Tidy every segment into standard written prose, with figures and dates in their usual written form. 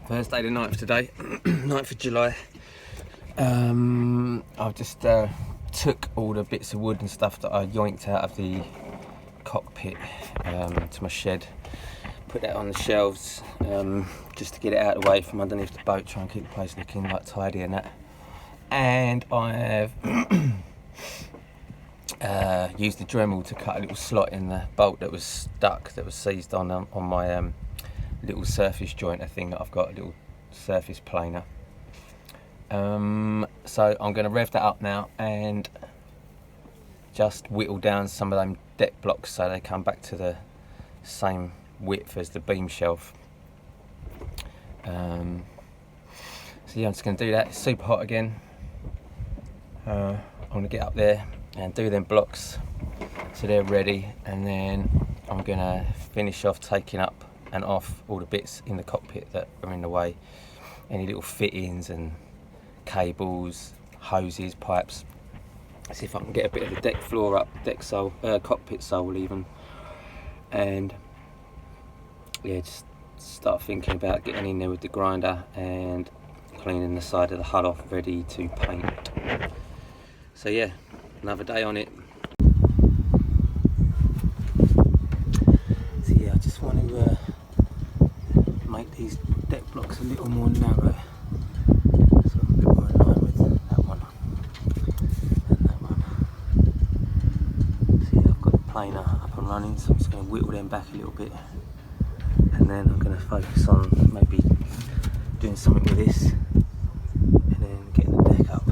Thursday the 9th today, 9th of July. I've just took all the bits of wood and stuff that I yoinked out of the cockpit to my shed, put that on the shelves just to get it out of the way from underneath the boat, try and keep the place looking like tidy and that. And I have used the Dremel to cut a little slot in the bolt that was stuck, that was seized on my little surface jointer thing that I've got, a little surface planer. So I'm going to rev that up now and just whittle down some of them deck blocks so they come back to the same width as the beam shelf. So yeah, I'm just going to do that. It's super hot again. I'm going to get up there and do them blocks so they're ready, and then I'm going to finish off taking up and off all the bits in the cockpit that are in the way, any little fittings and cables, hoses, pipes. See if I can get a bit of the deck floor up, deck sole, cockpit sole even, and yeah, just start thinking about getting in there with the grinder and cleaning the side of the hull off, ready to paint. So yeah, another day on it. So yeah, I just want to make these deck blocks a little more narrow, so I'm a bit more in line with that one and that one. So yeah, I've got the planer up and running, so I'm just going to whittle them back a little bit, and then I'm going to focus on maybe doing something with this and then getting the deck up.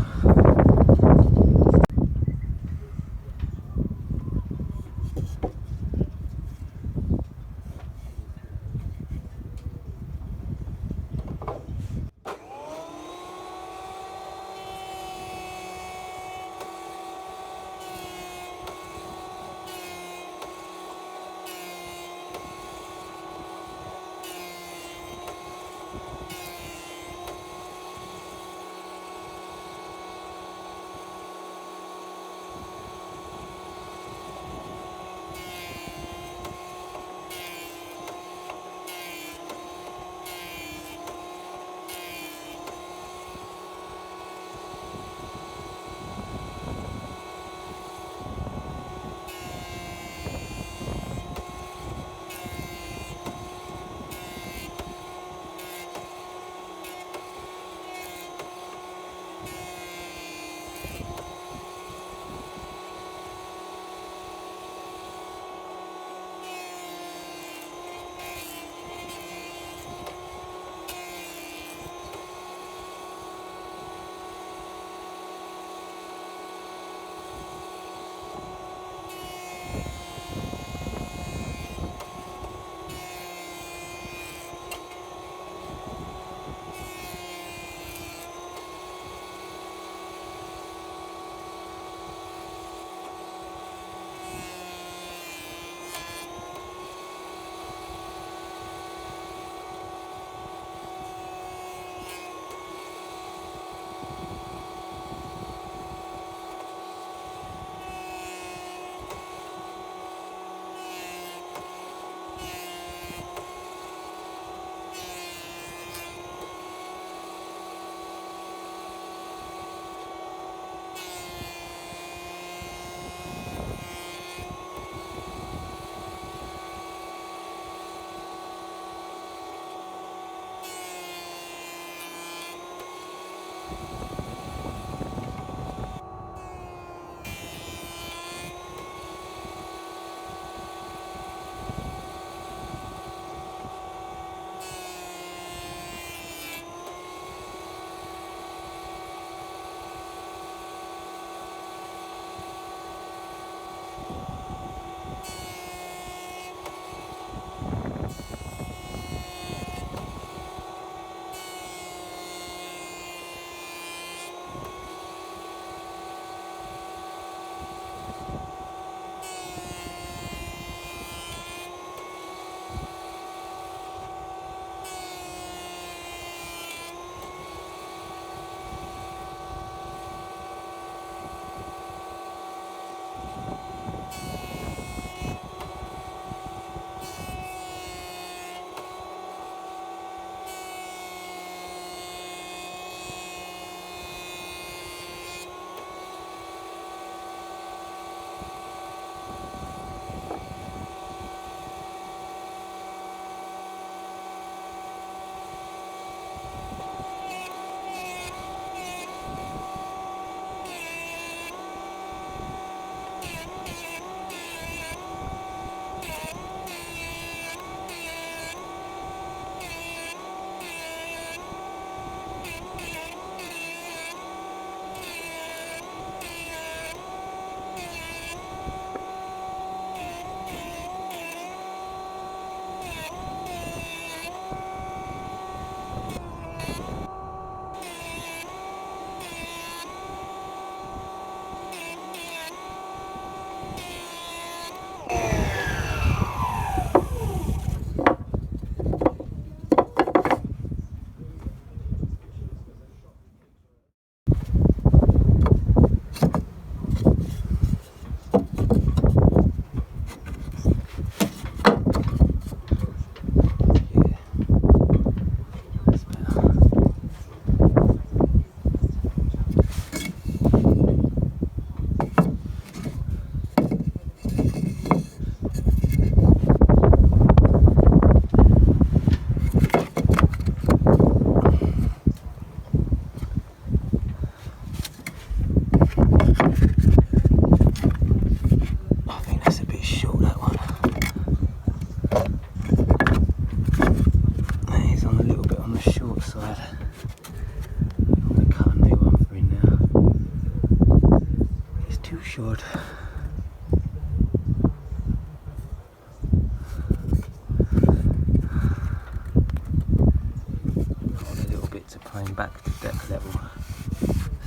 coming back to deck level.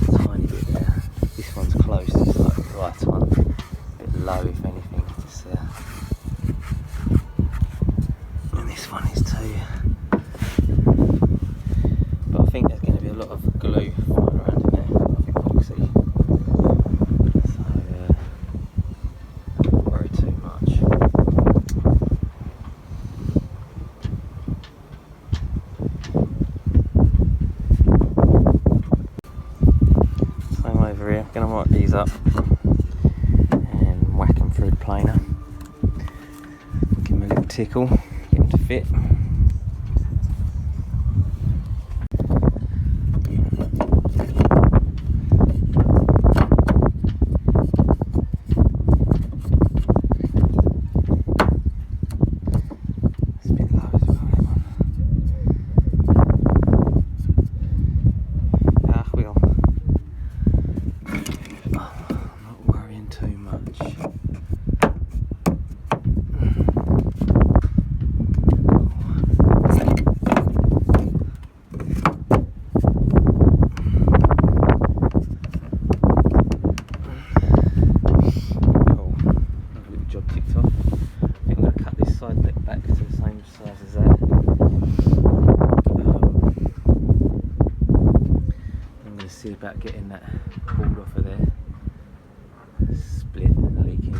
There's a tiny bit there. This one's close, it's like right on. A bit low if anything. It's, and this one is too. But I think there's going to be a lot of glue flying around in there, of epoxy. So don't worry too much. Same over here. Going to mark these up and whack them through the planer. Give them a little tickle, get them to fit. See about getting that pulled off of there, split and leaking.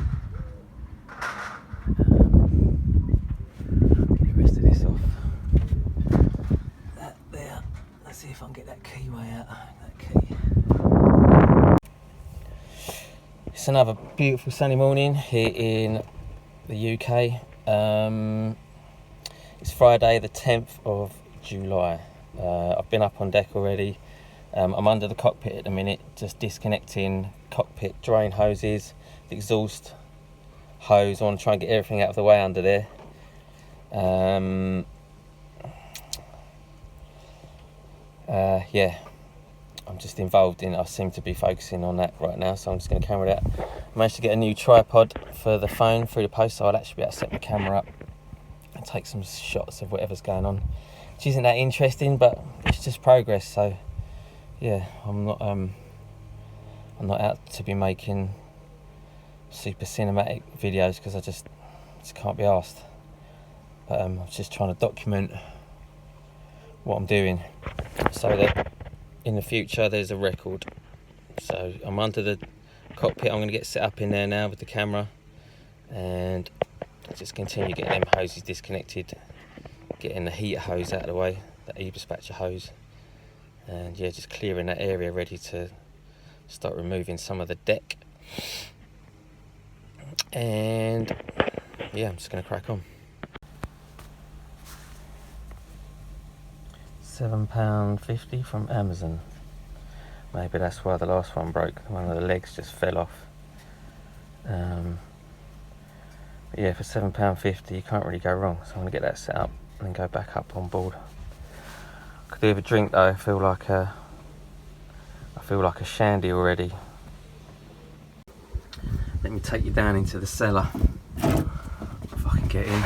Get the rest of this off. That there. Let's see if I can get that keyway out. That key. It's another beautiful sunny morning here in the UK. It's Friday the 10th of July. I've been up on deck already. I'm under the cockpit at the minute, just disconnecting cockpit drain hoses, the exhaust hose. I want to try and get everything out of the way under there. Yeah, I'm just involved in it. I seem to be focusing on that right now, so I'm just going to camera that. I managed to get a new tripod for the phone through the post, so I'll actually be able to set my camera up and take some shots of whatever's going on, which isn't that interesting, but it's just progress. So yeah, I'm not out to be making super cinematic videos because I just can't be asked. But I'm just trying to document what I'm doing so that in the future there's a record. So I'm under the cockpit. I'm going to get set up in there now with the camera and just continue getting them hoses disconnected, getting the heater hose out of the way, the epoxy hose. And yeah, just clearing that area ready to start removing some of the deck. And yeah, I'm just going to crack on. £7.50 from Amazon. Maybe that's why the last one broke. One of the legs just fell off. But yeah, for £7.50 you can't really go wrong. So I'm going to get that set up and then go back up on board. Could do with a drink though. I feel like a shandy already. Let me take you down into the cellar if I can get in.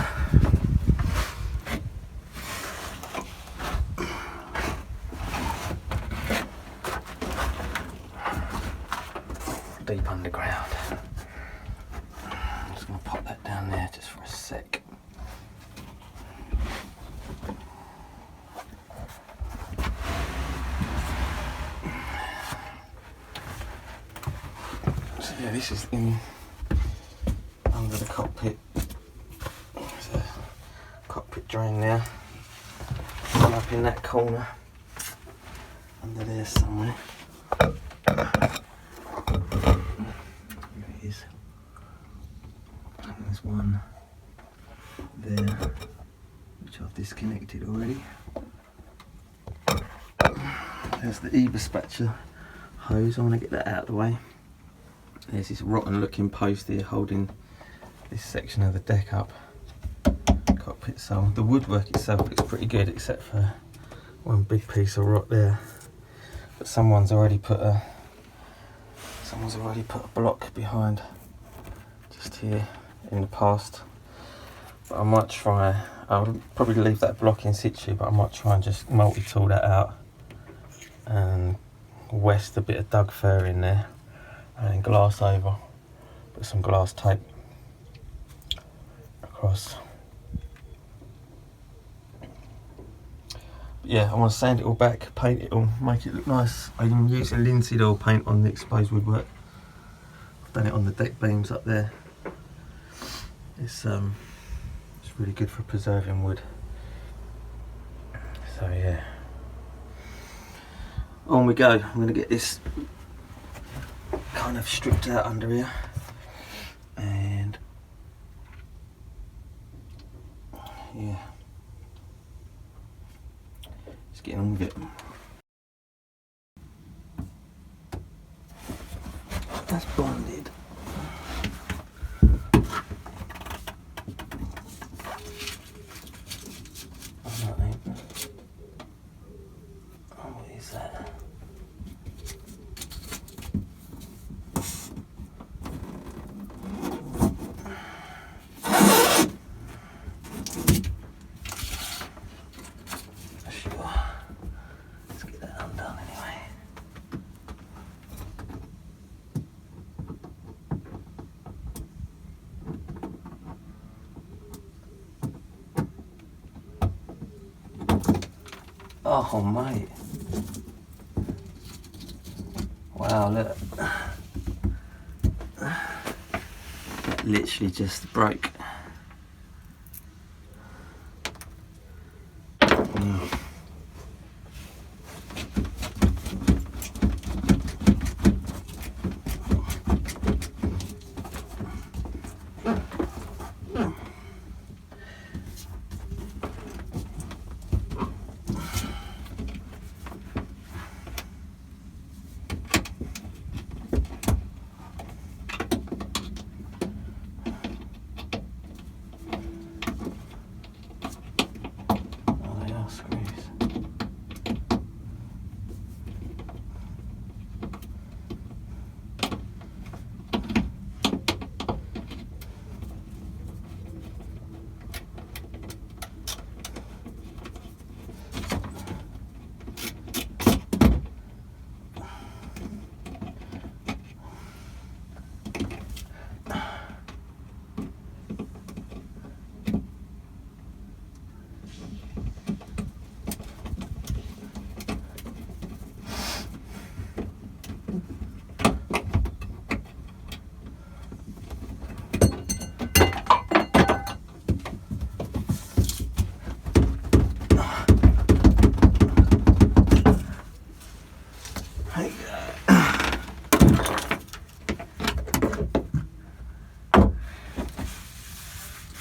Deep underground. I'm just going to pop that down there just for a sec. Yeah, this is in under the cockpit. There's a cockpit drain there. One up in that corner. Under there somewhere. There it is. And there's one there, which I've disconnected already. There's the epoxy hose. I want to get that out of the way. There's this rotten looking post here holding this section of the deck up. Cockpit, so the woodwork itself looks pretty good except for one big piece of rot there. But someone's already put a block behind just here in the past. But I might try, I'll probably leave that block in situ, but I might try and just multi-tool that out and west a bit of Doug fir in there, and then glass over, put some glass tape across. Yeah, I want to sand it all back, paint it all, make it look nice. I'm using linseed oil paint on the exposed woodwork. I've done it on the deck beams up there. It's really good for preserving wood. So yeah, on we go. I'm going to get this kind of stripped out under here, and yeah, just getting on with it. That's bonded. What is that? Sure. Let's get that undone anyway. Oh mate. Wow, look. That literally just broke.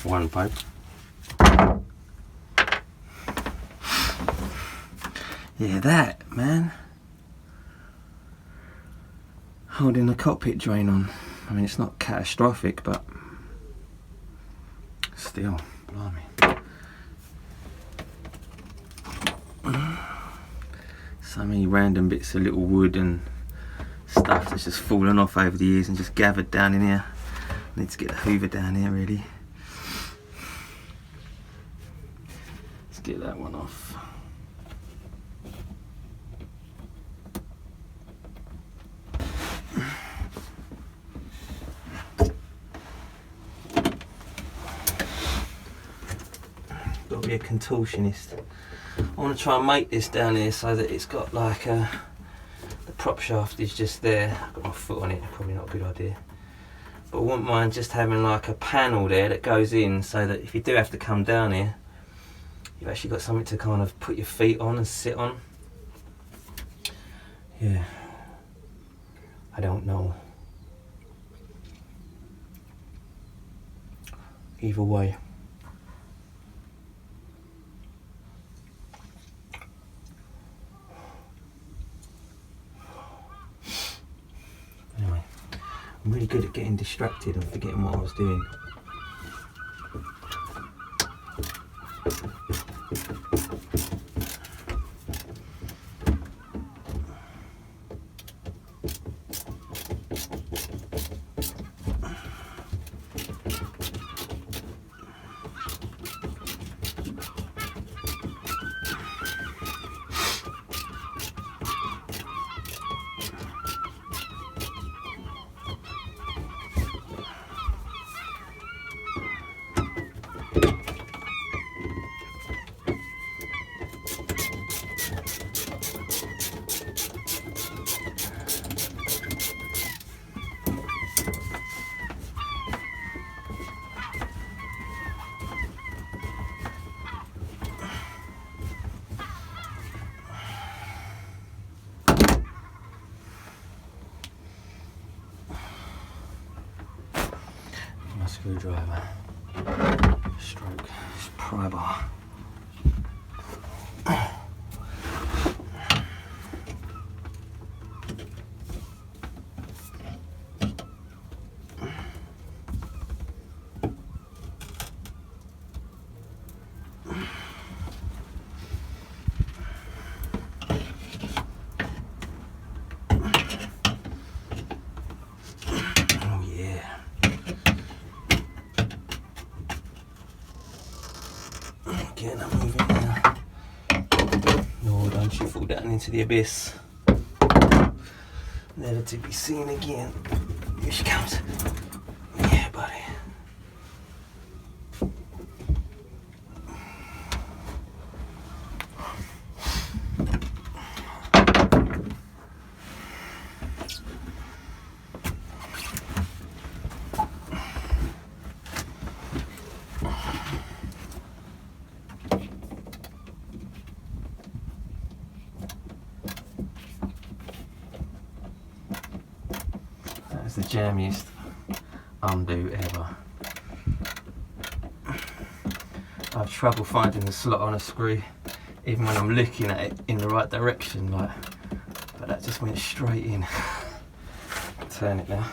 One pipe. Yeah, that, man. Holding the cockpit drain on. I mean, it's not catastrophic, but still, blimey. So many random bits of little wood and stuff that's just fallen off over the years and just gathered down in here. Need to get the hoover down here, really. Let's get that one off. Got to be a contortionist. I want to try and make this down here so that it's got like the prop shaft is just there. I've got my foot on it, probably not a good idea. But I wouldn't mind just having like a panel there that goes in so that if you do have to come down here, you've actually got something to kind of put your feet on and sit on. Yeah, I don't know. Either way. Anyway, I'm really good at getting distracted and forgetting what I was doing. screwdriver, stroke pry bar. Again, I'm moving now. No, don't you fall down into the abyss. Never to be seen again. Here she comes. Yeah, buddy. That's the jammiest undo ever. I have trouble finding the slot on a screw, even when I'm looking at it in the right direction, like, but that just went straight in. Turn it now.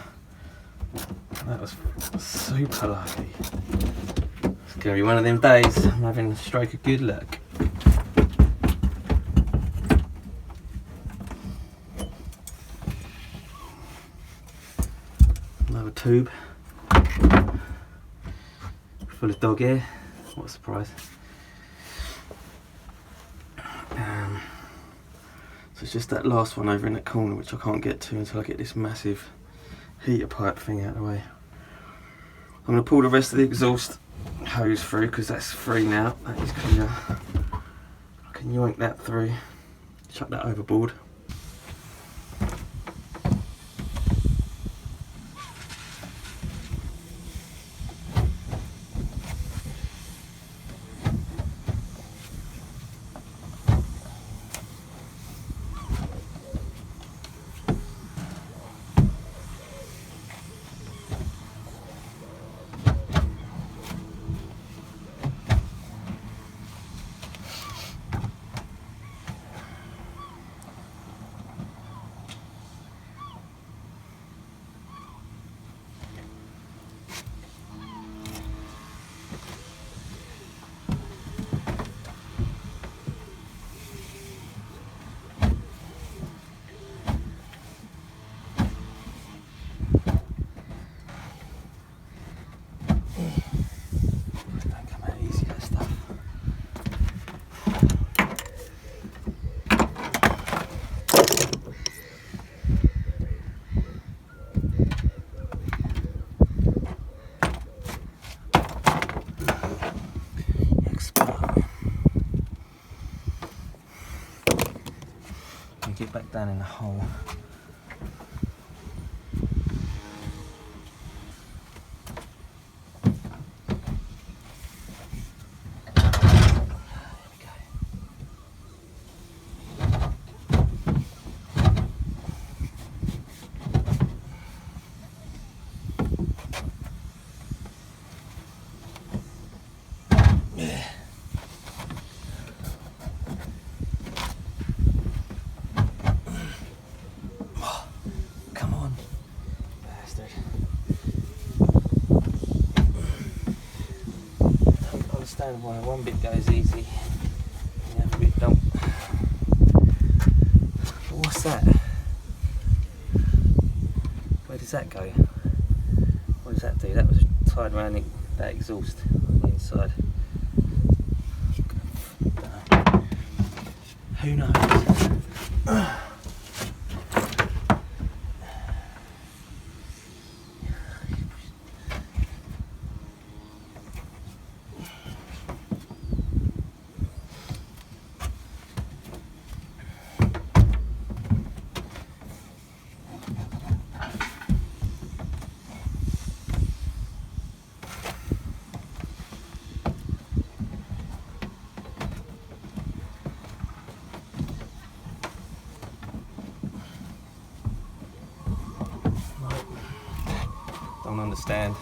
That was super lucky. It's gonna be one of them days I'm having a stroke of good luck. Another tube full of dog hair. What a surprise. So it's just that last one over in that corner which I can't get to until I get this massive heater pipe thing out of the way. I'm going to pull the rest of the exhaust hose through because that's free now. That is clear. I can yoink that through, chuck that overboard. Get back down in the hole. Why one bit goes easy and the other bit don't. But what's that? Where does that go? What does that do? That was tied around that exhaust on the inside. Who knows? Don't understand.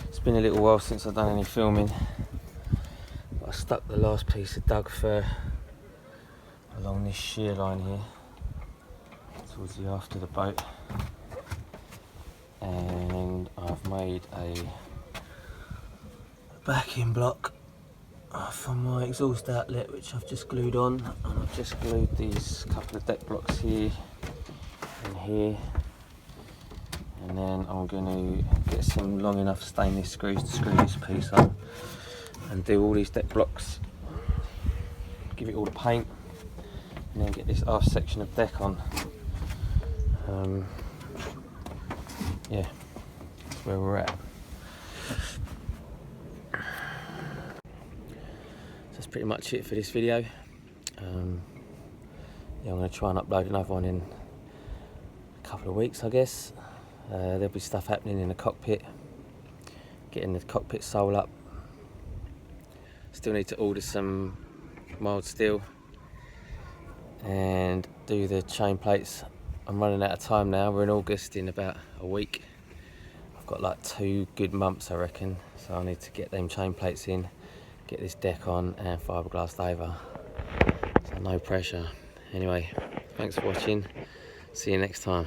It's been a little while since I've done any filming. I stuck the last piece of dug fir along this shear line here towards the aft of the boat, and I've made a backing block for my exhaust outlet, which I've just glued on, and I've just glued these couple of deck blocks here and here. And then I'm going to get some long enough stainless screws to screw this piece on and do all these deck blocks, give it all the paint, and then get this aft section of deck on. Yeah, that's where we're at. So that's pretty much it for this video. Yeah, I'm going to try and upload another one in a couple of weeks, I guess. There'll be stuff happening in the cockpit, getting the cockpit sole up. Still need to order some mild steel and do the chain plates. I'm running out of time now. We're in August, in about a week. I've got like 2 good months, I reckon, so I need to get them chain plates in, get this deck on and fiberglassed over, so no pressure. Anyway, thanks for watching, see you next time.